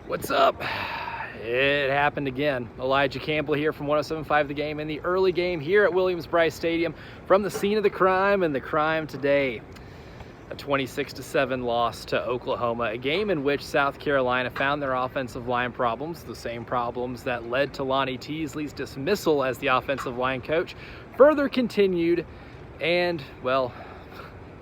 What's up? It happened again. Elijah Campbell here from 107.5 The Game in the early game here at Williams-Brice Stadium from the scene of the crime, and the crime today, a 26-7 loss to Oklahoma, a game in which South Carolina found their offensive line problems, the same problems that led to Lonnie Teasley's dismissal as the offensive line coach, further continued and, well,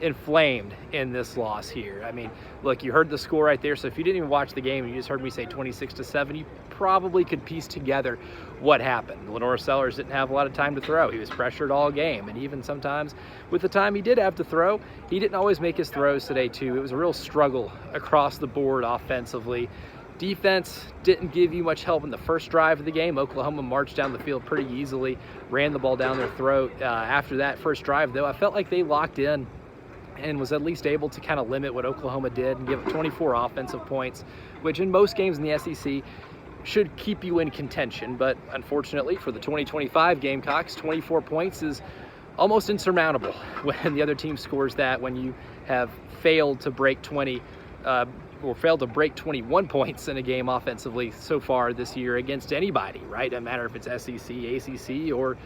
inflamed in this loss here. I mean, look, you heard the score right there, so if you didn't even watch the game and you just heard me say 26-7, you probably could piece together what happened. Lenore Sellers didn't have a lot of time to throw. He was pressured all game, and even sometimes with the time he did have to throw, he didn't always make his throws today too. It was a real struggle across the board offensively. Defense didn't give you much help in the first drive of the game. Oklahoma marched down the field pretty easily, ran the ball down their throat. After that first drive, though, I felt like they locked in and was at least able to kind of limit what Oklahoma did and give up 24 offensive points, which in most games in the SEC should keep you in contention. But unfortunately for the 2025 Gamecocks, 24 points is almost insurmountable when the other team scores that, when you have failed to break 21 points in a game offensively so far this year against anybody, right? Doesn't matter if it's SEC, ACC, or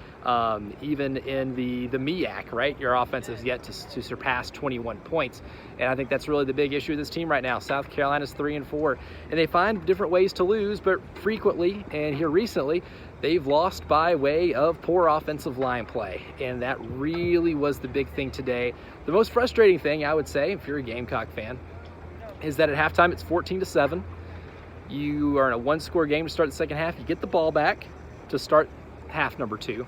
even in the MEAC, right? Your offense has yet to surpass 21 points. And I think that's really the big issue with this team right now. South Carolina's 3-4, and they find different ways to lose, but frequently, and here recently, they've lost by way of poor offensive line play. And that really was the big thing today. The most frustrating thing, I would say, if you're a Gamecock fan, is that at halftime it's 14-7. You are in a one-score game to start the second half. You get the ball back to start half number 2.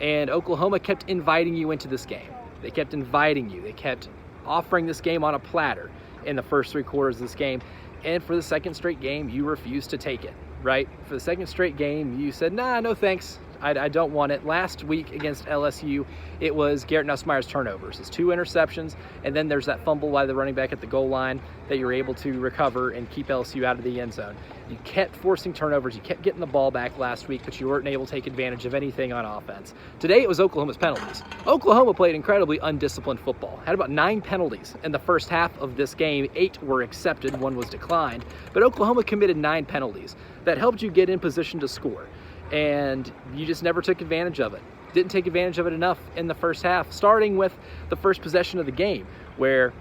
And Oklahoma kept inviting you into this game. They kept inviting you. They kept offering this game on a platter in the first 3 quarters of this game. And for the second straight game, you refused to take it, right? For the second straight game, you said, nah, no thanks. I don't want it. Last week against LSU, it was Garrett Nussmeier's turnovers. It's 2 interceptions, and then there's that fumble by the running back at the goal line that you're able to recover and keep LSU out of the end zone. You kept forcing turnovers. You kept getting the ball back last week, but you weren't able to take advantage of anything on offense. Today, it was Oklahoma's penalties. Oklahoma played incredibly undisciplined football. Had about 9 penalties in the first half of this game. 8 were accepted, 1 was declined. But Oklahoma committed 9 penalties that helped you get in position to score. And you just never took advantage of it. Didn't take advantage of it enough in the first half, starting with the first possession of the game, where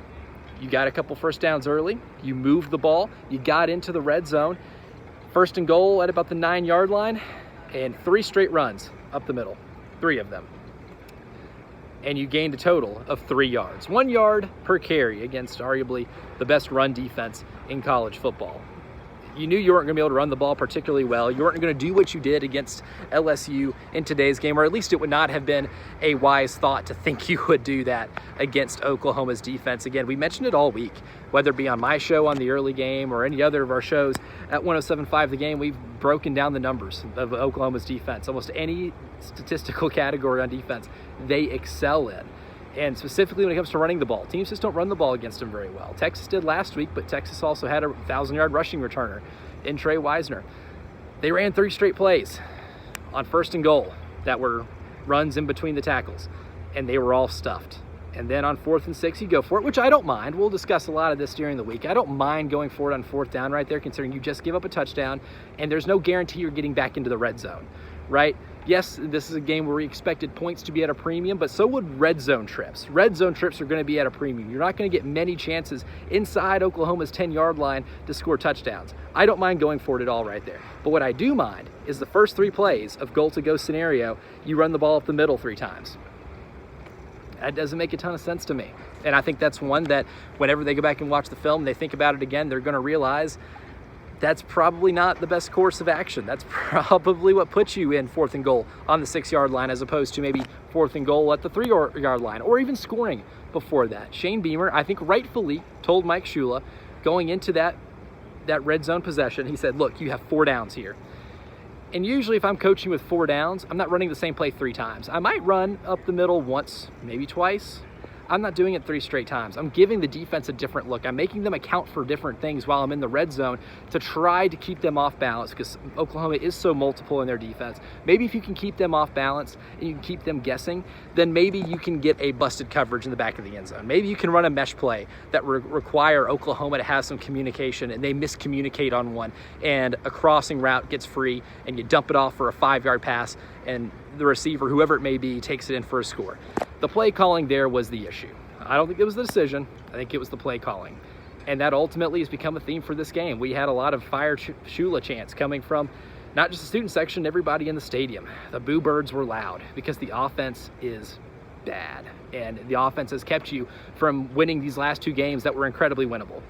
you got a couple first downs early, you moved the ball, you got into the red zone, 1st and goal at about the 9-yard line, and 3 straight runs up the middle, 3 of them. And you gained a total of 3 yards. 1 yard per carry against arguably the best run defense in college football. You knew you weren't going to be able to run the ball particularly well. You weren't going to do what you did against LSU in today's game, or at least it would not have been a wise thought to think you would do that against Oklahoma's defense. Again, we mentioned it all week, whether it be on my show on the early game or any other of our shows at 107.5 The Game. We've broken down the numbers of Oklahoma's defense. Almost any statistical category on defense, they excel in. And specifically when it comes to running the ball, teams just don't run the ball against them very well. Texas did last week, but Texas also had a 1,000-yard rushing returner in Trey Wisner. They ran 3 straight plays on 1st and goal that were runs in between the tackles, and they were all stuffed. And then on 4th and 6, you go for it, which I don't mind. We'll discuss a lot of this during the week. I don't mind going for it on 4th down right there, considering you just give up a touchdown, and there's no guarantee you're getting back into the red zone, right? Yes, this is a game where we expected points to be at a premium, but so would red zone trips. Red zone trips are going to be at a premium. You're not going to get many chances inside Oklahoma's 10-yard line to score touchdowns. I don't mind going for it at all right there. But what I do mind is the first 3 plays of goal-to-go scenario, you run the ball up the middle 3 times. That doesn't make a ton of sense to me. And I think that's one that whenever they go back and watch the film, they think about it again, they're going to realize that's probably not the best course of action. That's probably what puts you in 4th and goal on the 6-yard line, as opposed to maybe 4th and goal at the 3-yard line, or even scoring before that. Shane Beamer, I think rightfully, told Mike Shula going into that red zone possession, he said, look, you have 4 downs here. And usually if I'm coaching with 4 downs, I'm not running the same play 3 times. I might run up the middle once, maybe twice. I'm not doing it 3 straight times. I'm giving the defense a different look. I'm making them account for different things while I'm in the red zone to try to keep them off balance, because Oklahoma is so multiple in their defense. Maybe if you can keep them off balance and you can keep them guessing, then maybe you can get a busted coverage in the back of the end zone. Maybe you can run a mesh play that require Oklahoma to have some communication, and they miscommunicate on one, and a crossing route gets free, and you dump it off for a 5-yard pass, and the receiver, whoever it may be, takes it in for a score. The play calling there was the issue. I don't think it was the decision. I think it was the play calling. And that ultimately has become a theme for this game. We had a lot of fire Shula chants coming from not just the student section, everybody in the stadium. The boo birds were loud because the offense is bad. And the offense has kept you from winning these last 2 games that were incredibly winnable.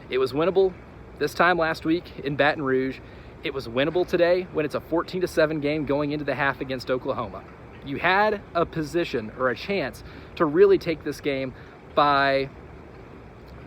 It was winnable this time last week in Baton Rouge. It was winnable today when it's a 14-7 game going into the half against Oklahoma. You had a position or a chance to really take this game by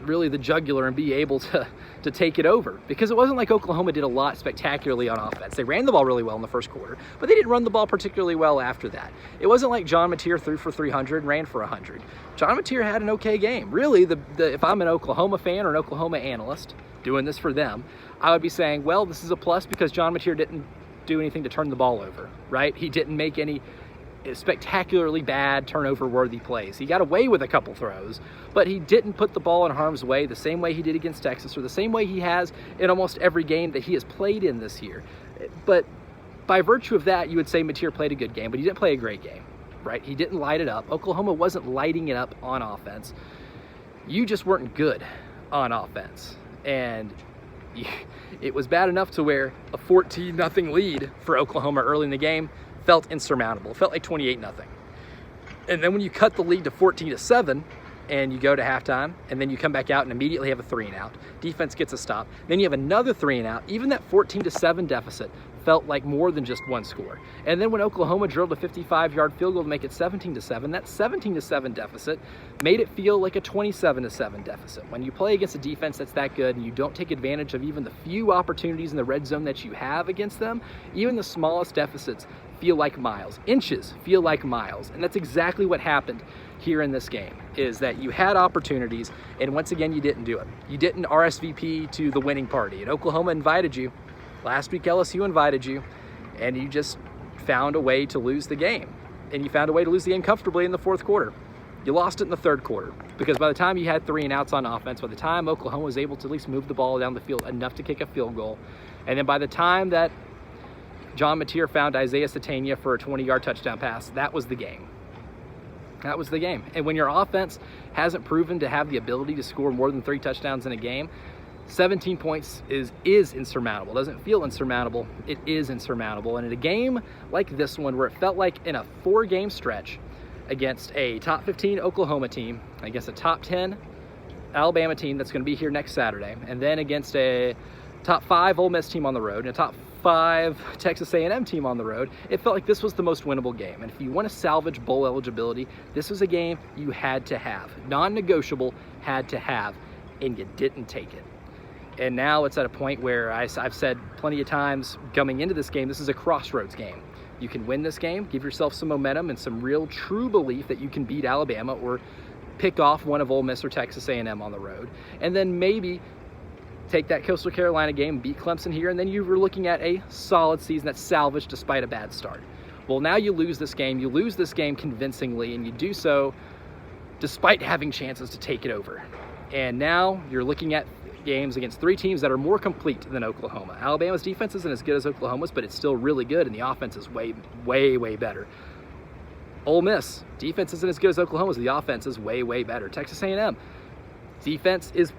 really the jugular and be able to take it over, because it wasn't like Oklahoma did a lot spectacularly on offense. They ran the ball really well in the first quarter, but they didn't run the ball particularly well after that. It wasn't like John Mateer threw for 300 and ran for 100. John Mateer had an okay game. Really, if I'm an Oklahoma fan or an Oklahoma analyst doing this for them, I would be saying, well, this is a plus because John Mateer didn't do anything to turn the ball over, right? He didn't make any spectacularly bad turnover-worthy plays. He got away with a couple throws, but he didn't put the ball in harm's way the same way he did against Texas, or the same way he has in almost every game that he has played in this year. But by virtue of that, you would say Mateer played a good game, but he didn't play a great game, right? He didn't light it up. Oklahoma wasn't lighting it up on offense. You just weren't good on offense. And it was bad enough to where a 14-0 lead for Oklahoma early in the game felt insurmountable. It felt like 28-0. And then when you cut the lead to 14-7 and you go to halftime, and then you come back out and immediately have a 3-and-out, defense gets a stop, then you have another 3-and-out, even that 14-7 deficit felt like more than just one score. And then when Oklahoma drilled a 55-yard field goal to make it 17-7, that 17-7 deficit made it feel like a 27-7 deficit. When you play against a defense that's that good and you don't take advantage of even the few opportunities in the red zone that you have against them, even the smallest deficits feel like miles. Inches feel like miles. And that's exactly what happened here in this game, is that you had opportunities, and once again, you didn't do it. You didn't RSVP to the winning party. And Oklahoma invited you. Last week, LSU invited you, and you just found a way to lose the game. And you found a way to lose the game comfortably in the fourth quarter. You lost it in the third quarter, because by the time you had 3-and-outs on offense, by the time Oklahoma was able to at least move the ball down the field enough to kick a field goal, and then by the time that John Mateer found Isaiah Satania for a 20-yard touchdown pass, that was the game. That was the game. And when your offense hasn't proven to have the ability to score more than 3 touchdowns in a game, 17 points is insurmountable. It doesn't feel insurmountable. It is insurmountable. And in a game like this one, where it felt like in a 4-game stretch against a top 15 Oklahoma team, against a top 10 Alabama team that's going to be here next Saturday, and then against a top 5 Ole Miss team on the road, and a top 5 Texas A&M team on the road, it felt like this was the most winnable game. And if you want to salvage bowl eligibility, this was a game you had to have. Non-negotiable, had to have, and you didn't take it. And now it's at a point where I've said plenty of times coming into this game, this is a crossroads game. You can win this game, give yourself some momentum and some real true belief that you can beat Alabama or pick off one of Ole Miss or Texas A&M on the road. And then maybe take that Coastal Carolina game, beat Clemson here, and then you were looking at a solid season that's salvaged despite a bad start. Well, now you lose this game. You lose this game convincingly, and you do so despite having chances to take it over. And now you're looking at games against 3 teams that are more complete than Oklahoma. Alabama's defense isn't as good as Oklahoma's, but it's still really good, and the offense is way, way, way better. Ole Miss, defense isn't as good as Oklahoma's, the offense is way, way better. Texas A&M, defense is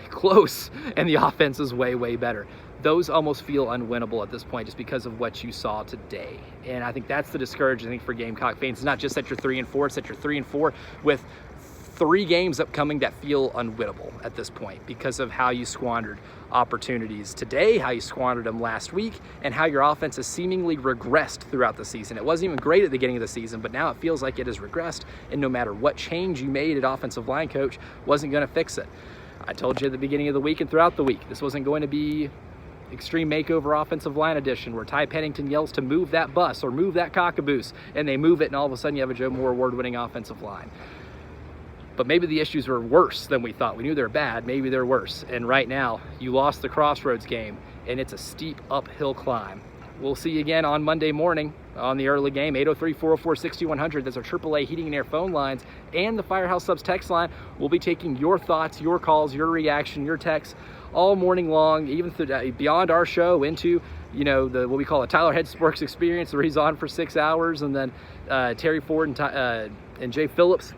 close, and the offense is way, way better. Those almost feel unwinnable at this point just because of what you saw today. And I think that's the discouraging thing for Gamecock fans. It's not just that you're 3-4, it's that you're 3-4 with 3 games upcoming that feel unwinnable at this point because of how you squandered opportunities today, how you squandered them last week, and how your offense has seemingly regressed throughout the season. It wasn't even great at the beginning of the season, but now it feels like it has regressed, and no matter what change you made at offensive line coach, wasn't going to fix it. I told you at the beginning of the week and throughout the week, this wasn't going to be Extreme Makeover Offensive Line Edition where Ty Pennington yells to move that bus or move that cockaboose, and they move it, and all of a sudden you have a Joe Moore award-winning offensive line. but maybe the issues were worse than we thought. We knew they were bad, maybe they're worse. And right now, you lost the Crossroads game, and it's a steep uphill climb. We'll see you again on Monday morning on the early game, 803-404-6100. That's our AAA Heating and Air phone lines and the Firehouse Subs text line. We'll be taking your thoughts, your calls, your reaction, your texts all morning long, even through, beyond our show into, you know, what we call a Tyler Head Sports Experience, where he's on for 6 hours, and then Terry Ford and Jay Phillips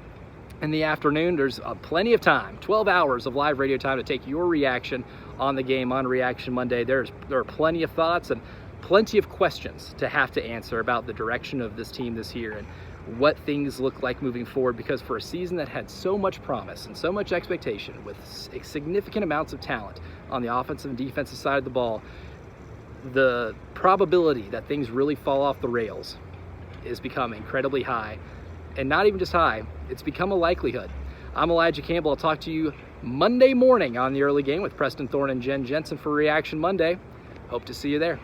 in the afternoon. There's plenty of time, 12 hours of live radio time to take your reaction on the game on Reaction Monday. There are plenty of thoughts and plenty of questions to have to answer about the direction of this team this year and what things look like moving forward, because for a season that had so much promise and so much expectation with significant amounts of talent on the offensive and defensive side of the ball, the probability that things really fall off the rails is become incredibly high. And not even just high, it's become a likelihood. I'm Elijah Campbell. I'll talk to you Monday morning on the early game with Preston Thorne and Jen Jensen for Reaction Monday. Hope to see you there.